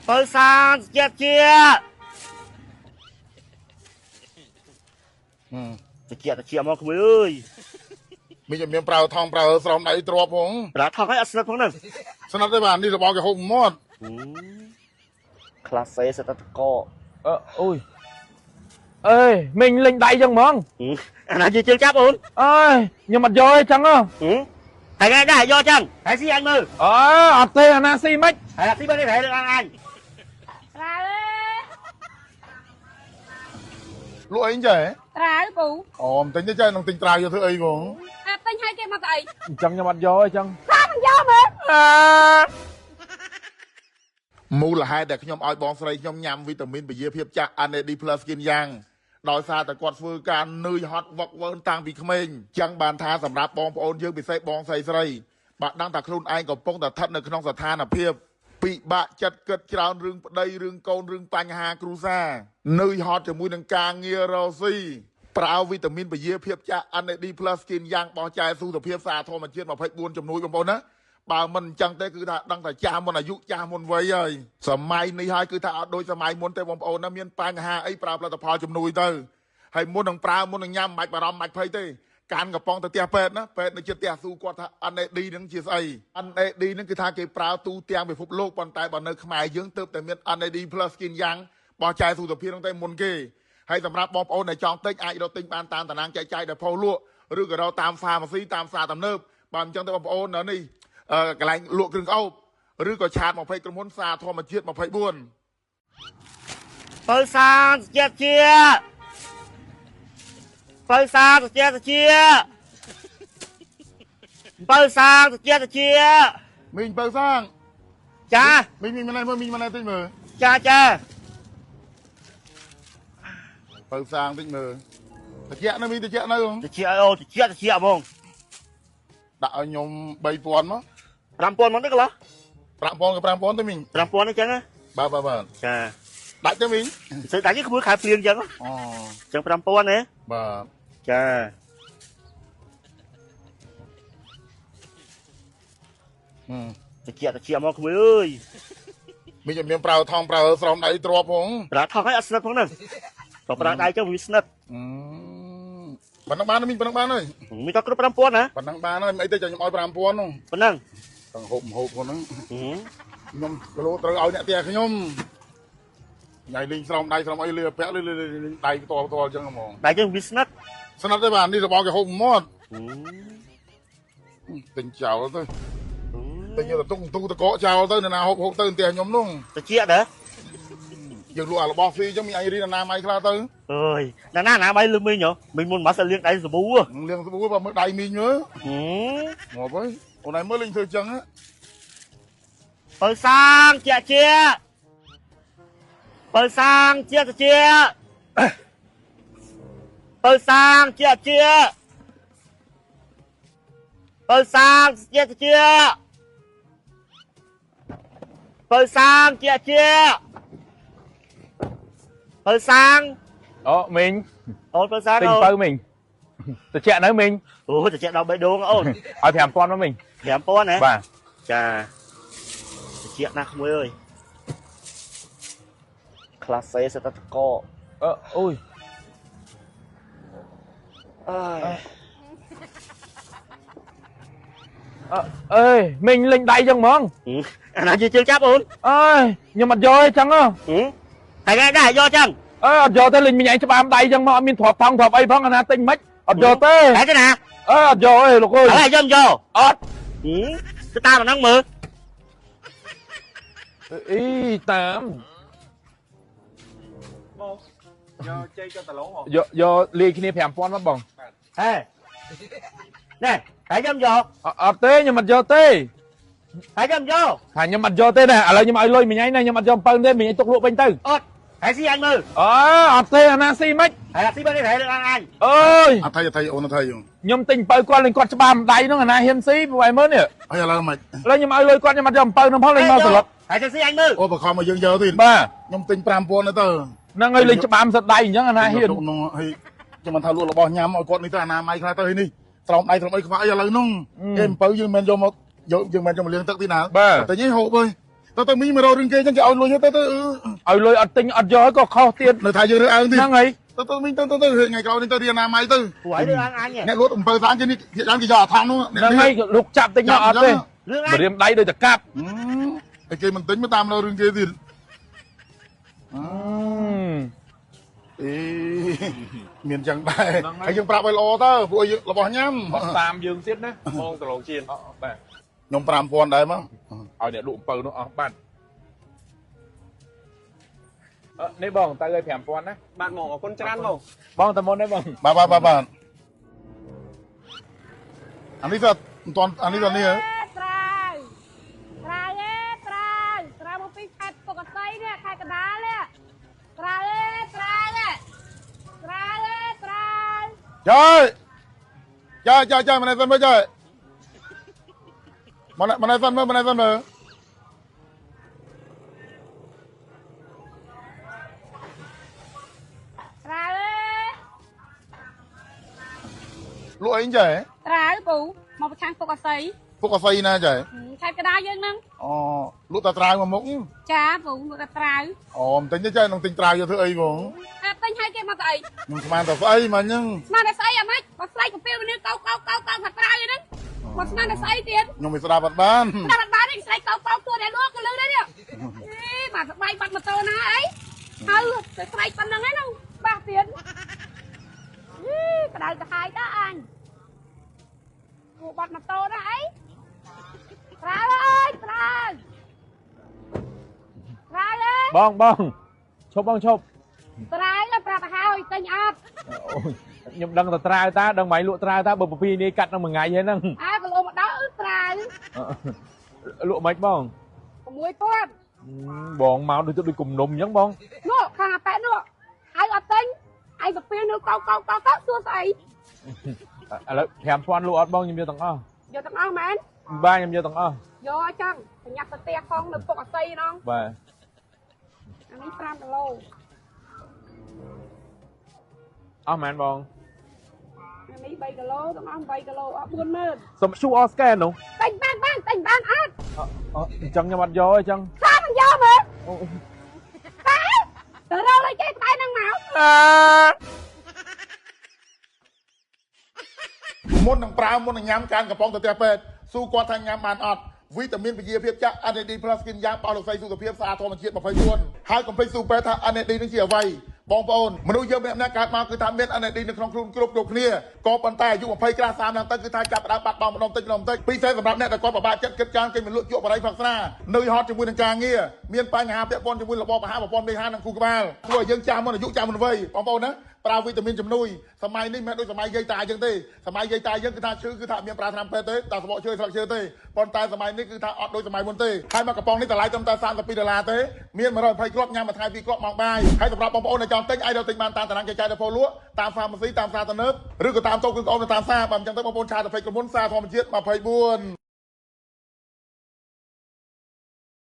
បើសាជាមកក្មួយអើយមានជំនាញប្រើថងប្រើស្រោមដៃទ្របផង ប្រើថងឲ្យអត់ស្និទ្ធផងហ្នឹង ស្និទ្ធទេបាទនេះរបស់គេហូបមាត់ ក្លាសេសតតក អូយអេមិញលេងដៃចឹងហ្មង អាណាជាជើងចាប់អូន អើយខ្ញុំអត់យកទេចឹងហ៎ ហើយគេដែរយកចឹងហើយស៊ីអញមើល អត់ទេអាណាស៊ីមិន ហើយស៊ីបើនេះហែលើអញ ត្រាវ លក់អីចេះ ត្រាវពូ អូមិនទិញទេចេះនឹងទិញត្រាវយកធ្វើអីបង អាទិញឲ្យគេមកទៅអី អញ្ចឹងខ្ញុំអត់យកទេចឹង ថាមិនយកមើល មូលហេតុដែលខ្ញុំឲ្យបងស្រីខ្ញុំញ៉ាំវីតាមីនពជាភាពចាស់ NAD+ Skin យ៉ាងដោយសារតែគាត់ធ្វើការនឿយហត់វឹកវើតាំងពីក្មេងចឹងបានថាសម្រាប់បងប្អូនយើងពិសេសបងស្រីបាទដឹងថាខ្លួនឯងកំពុងតែស្ថិតនៅក្នុងស្ថានភាពពិបាកចិត្តគិតច្រើនរឿងប្តីរឿងកូនរឿងបញ្ហាគ្រួសារនឿយហត់ជាមួយនឹងការងាររកស៊ីប្រើវីតាមីនពជាភាពចាស់ NAD+ Skin យ៉ាងបោះចែសុខភាពសារធម្មជាតិ24ជំនួយបងប្អូនណាបើមិនអញ្ចឹងទេគឺថាដឹងតែចាស់មុនអាយុចាស់មុនវ័យហើយសម័យនេះហើយគឺថាអត់ដូចសម័យមុនទេបងប្អូនណាមានបញ្ហាអីប្រើផលិតផលជំនួយទៅហើយមុននឹងប្រើមុននឹងញ៉ាំមិនបាច់បារម្ភមិនបាច់ភ័យទេកាន់កំប៉ុងទៅផ្ទះពេទ្យណាពេទ្យនៅជិតផ្ទះស៊ូគាត់ថា NAD នឹងជាស្អី NAD នឹងគឺថាគេប្រើទូទាំងពិភពលោកប៉ុន្តែបើនៅខ្មែរយើងទើបតែមាន NAD+ Skin យ៉ាងបោះចែសុខភាពនឹងតែមុនគេហើយសម្រាប់បងប្អូនដែលចង់ទិញអាចរកទិញបានតាមតារាងចែកចាយដែលផុសលក់ឬក៏រកតាម pharmacy តាមផ្សារទំនើបបើមិនអញ្ចឹងទេបងប្អូននៅនេះកន្លែងលក់គ្រឿងអោបឬក៏ឆាត20ក្រុមហ៊ុនសារធម្មជាតិ24បើសាជាបើសាជា មីងបើសាង ចា មីងម៉ណែមើលមីងម៉ណែតិចមើល ចា បើសាងតិចមើលតិចនៅមីងតិចនៅហ៎ ជាអូតិចហ្មង ដាក់ឲ្យខ្ញុំ3000មក 5000មកទេកន្លោះ 5000ក៏5000ទៅមីង 5000អញ្ចឹងណា បាទ ចា ដាច់ទៅមីង ស្អីដាច់នេះក្មួយខែភ្លៀងអញ្ចឹង អូ អញ្ចឹង5000ទេ បាទ ចាតិចមកក្មួយអើយ មីងជំនាញប្រើថងប្រើស្រោមដៃទ្របផង ប្រើថងឲ្យអត់ស្និទ្ធផងហ្នឹងក៏ប្រើដៃចឹងវាស្និទ្ធ ប៉ុណ្ណឹងបានមីងប៉ុណ្ណឹងបានហើយ មានក៏គ្រប់5000ណា ប៉ុណ្ណឹងបានហើយមិនអីទេចាំខ្ញុំឲ្យ5000នោះ ប៉ុណ្ណឹង ទាំងហូបហ្នឹងខ្ញុំគីឡូត្រូវឲ្យអ្នកផ្ទះខ្ញុំញ៉ៃលេងស្រោមដៃស្រោមអីលឺពាក់លឺដៃផ្ទាល់អញ្ចឹងហ្មង ដៃចឹងវាស្និទ្ធ ស្និទ្ធទេបាទនេះរបស់គេហូបមាត់ទិញចោលទៅទិញទៅទុកតកកចោលទៅអ្នកណាហូបទៅផ្ទះខ្ញុំនោះ តិចដែរ យើងលក់អារបស់ហ្វ្រីអញ្ចឹងមានអីរីណាណាម៉ៃខ្លះទៅ អើយណាបាយលឺមីងមីងមុនមកសិលៀងដៃសាប៊ូ លៀងស្បួរបើមើលដៃមីងមើលមកហើយអូនឯងមើលលេងធ្វើអញ្ចឹង បើសាងជាបើសាងជាបើសាងជាបើសាងបើសាងបើសាង អូមីង អូនបើសាង ទិញបើមីងតិចនៅមីង អូតិចដល់បេះដូងអូន ឲ្យ5000មកមីង 5000ណា បាទ ចាតិចណាស់ក្មួយអើយក្លាសេសតតក អូយ អេមិញលេងដៃចឹងហ្មង អាណាជាជើងចាប់អូន អើយខ្ញុំអត់យកទេចឹងហ៎ ហើយគេដែរយកចឹង អត់យកទេលេងមិញឯងច្បាមដៃចឹងមកអត់មានទ្របថងទ្របអីផងអាណាទិញមិនអត់យកទេ ហើយទេណា អត់យកទេលោកអើយ ហើយយកអត់ទៅតាមអាហ្នឹងមើល អីតាម យកជ័យក៏តឡងហ៎ យកលាយគ្នា5000មកបង ហេណែហើយយក អត់ទេខ្ញុំអត់យកទេ ហើយយក ថាខ្ញុំអត់យកទេណាឥឡូវខ្ញុំឲ្យលុយមិញឯងណាខ្ញុំអត់យក7ទេមិញឯងទុកលក់វិញទៅ អត់ហើយស៊ីអញមើល អត់ទេអាណាស៊ីមិន ហើយស៊ីបើនេះហែលើអញ អើយ អត់ថៃអូនថៃ ខ្ញុំទិញ7គាត់លេងគាត់ច្បាមដៃហ្នឹងអាណាហ៊ានស៊ីព្រោះឯមើលនេះ ហើយឥឡូវមិន ឥឡូវខ្ញុំឲ្យលុយគាត់ខ្ញុំអត់យក7ហ្នឹងផងលេងមកសន្លប់ ហើយស៊ីអញមើល អូបខំមកយើងយកទៀត បាទ ខ្ញុំទិញ5000ទៅ ហ្នឹងហើយលេងច្បាមសិតដៃអញ្ចឹងអាណាហ៊ាន នោះហើយចាំមិនថាលក់របស់ញ៉ាំឲ្យគាត់នេះទៅអាណាម៉ៃខ្លះទៅនេះស្រោមដៃស្រោមអីខ្វះអីឥឡូវនោះគេអំពៅយើងមិនយកមកយើងមិនយកមកលាងទឹកទីណាតែញ៉ៃហូបហើយ ទៅមី100រឿងគេចឹងគេឲ្យលុយទៅឲ្យលុយអត់ទិញអត់យកក៏ខុសទៀត នៅថាយើងរើអើងទៀត ហ្នឹងហើយ ទៅមីទៅថ្ងៃក្រោយនេះទៅរៀនណាម៉ៃទៅ ព្រោះឲ្យរឿងអញ អ្នកលួចអំពើសាងគេនេះគេចាំគេយកអាថងនោះ ហ្នឹងហើយលោកចាប់ទិញមកអត់ទេ រឿងអញ ម្រាមដៃដូចតែកាប់ តែគេមិនទិញមកតាមរឿងគេទៀតអេមានចឹងដែរហើយយើងប្រាប់ឲ្យល្អទៅពួកយើងរបស់ញ៉ាំ តាមយើងទៀតណាបងតឡងជៀនបាទ ខ្ញុំ5000ដែរមក ឲ្យអ្នកលក់អំពៅនោះអស់បាត់នេះបងទៅឲ្យ5000ណា bạn mong ở con trăn không បងតមុននេះបង បាទអានេះទៅមិនទាន់អានេះទៅនេះហ៎ ត្រាវមកពីខេត្តពកសៃនេះខេត្តកណ្ដាលនេះត្រាវត្រាវ ចើម្នេះសិនមើលចើម្នេះសិនមើលត្រាវ លក់អីចើ ត្រាវពូមកប្រឆាំងពកសៃ ពុកកាហ្វេណាចើ ខេត្តកណ្ដាលយើងហ្នឹង អូលក់តែត្រាវមកមុខ ចាពូមកតែត្រាវ អូមិនទិញទេចើនឹងទិញត្រាវយកធ្វើអីបង តែពេញឲ្យគេមកស្អី ខ្ញុំស្មានតែស្អីមកហ្នឹង ស្មានតែស្អីអាម៉េចមកស្អីកាពីលនេះកោថាត្រាវហ្នឹងមកស្មានតែស្អីទៀត ខ្ញុំមិនស្ដាប់អត់បាន តែបាននេះស្អីកោទួតែលក់ក៏លឺដែរនេះបាទស្បែកបាត់ម៉ូតូណាអីហើយទៅស្រែកប៉ុណ្្នឹងឯងបាសទៀតក្តៅទៅហើយតើអញគួបាត់ម៉ូតូណាអីត្រាវអើយត្រាវអើយ បងឈប់បងឈប់ ត្រាវប្រាប់ទៅហើយទិញអត់ ខ្ញុំដឹងតែត្រាវតាដឹងមិនលក់ត្រាវតាបើពីនេះកាត់នឹងមួយថ្ងៃហ្នឹង អើក៏លោកមកដល់ត្រាវ លក់មិនបង 6000 បងមកដូចគំនុំអញ្ចឹងបង នោះខាងអាប៉ែនោះហើយអត់ទិញឯងទៅពេលនោះកោសួរស្អី ឥឡូវ5000លក់អត់បងខ្ញុំយកទាំងអស់ យកទាំងអស់មែន បាទខ្ញុំយកទាំងអស់ យកអញ្ចឹងប្រញាប់ទៅផ្ទះផងនៅពុកអស័យណង បាទ អានេះ5គីឡូ អស់មែនបង អានេះ3គីឡូទាំងអស់8គីឡូអស់40000 សុំឈូអស់ស្កែននោះ ទិញបានអត់ អញ្ចឹងខ្ញុំអត់យកអញ្ចឹង សាមិនយកមើលតែទៅរកឲ្យគេស្បែកហ្នឹងមក មុននឹងប្រើមុននឹងញ៉ាំការកំប៉ុងទៅផ្ទះពេទ្យស៊ូគាត់ថាញ៉ាំបានអត់វីតាមីនពជាភាពចាក់ NAD+ Skin យ៉ាងបោះលោកស្រីសុខភាពស្អាតធម្មជាតិ24ហើយកុំភ្លេចស៊ូពេទ្យថា NAD នឹងជាអ្វីបងប្អូនមនុស្សយើងម្នាក់ៗកើតមកគឺថាមាន NAD នៅក្នុងខ្លួនគ្រប់គ្នាក៏ប៉ុន្តែអាយុ20ក្រាស់30ឡើងទៅគឺថាចាប់ផ្ដើមបាត់បង់ម្ដងតិចពិសេសសម្រាប់អ្នកដែលគាត់ពិបាកចិត្តគិតចានគេមិនលក់ជក់បរិយផឹកស្រានៅហត់ជាមួយនឹងការងារមានបញ្ហាពាក់ព័ន្ធជាមួយរបបអាហារប្រព័ន្ធមេហានិងគូក្បាលធ្វើឲ្យយើងចាស់មុនអាយុចាស់មុនវ័យបងប្អូនណាប្រើវីតាមីនជំនួយសម័យនេះមិនដូចសម័យយាយតាអញ្ចឹងទេសម័យយាយតាយើងគឺថាឈឺគឺថាមានប្រើថ្នាំពេទ្យទេតែសបកឈើស្លឹកឈើទេប៉ុន្តែសម័យនេះគឺថាអត់ដូចសម័យមុនទេហើយមកកំប៉ុងនេះតម្លៃត្រឹមតែ$32ទេមាន120គ្រាប់ញ៉ាំមួយថ្ងៃ2គ្រាប់ម៉ោងបាយហើយសម្រាប់បងប្អូនដែលចង់ទិញអាចទៅទិញបានតាមតារាងចែកចាយដល់ពលលក់តាមហ្វាម៉ាស៊ីតាមផ្សារទំនើបឬក៏តាមតូបគឺក្អមនៅតាមផ្សារបើមិនចឹងទៅបងប្អូនឆាទៅពេកក្រុមហ៊ុនផ្សារធម្មជាតិ24